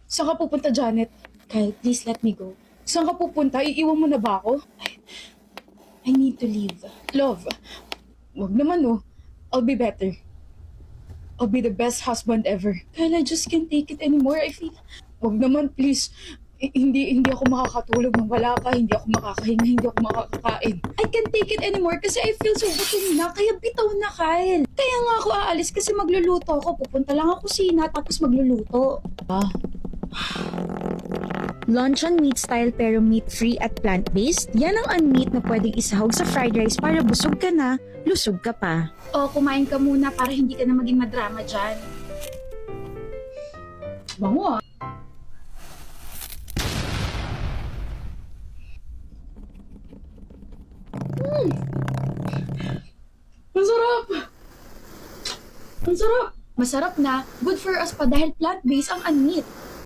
Saan ka pupunta, Janet? Kyle, please let me go. Saan ka pupunta? Iiwan mo na ba ako? I need to leave. Love, wag naman oh. I'll be better. I'll be the best husband ever. Kyle, I just can't take it anymore. I feel... Wag naman, please. Hindi ako makakatulog nang wala ka. Hindi ako makakahinga. Hindi ako makakakain. I can't take it anymore kasi I feel so gutom na. Kaya bitaw na, Kyle. Kaya nga ako aalis kasi magluluto ako. Pupunta lang ako kusina tapos magluluto. Luncheon meat style pero meat-free at plant-based, yan ang unmeat na pwedeng isahog sa fried rice para busog ka na, lusog ka pa. O, kumain ka muna para hindi ka na maging madrama dyan. Bango ah. Ang sarap! Ang sarap! Masarap na, good for us pa dahil plant-based ang unmeat.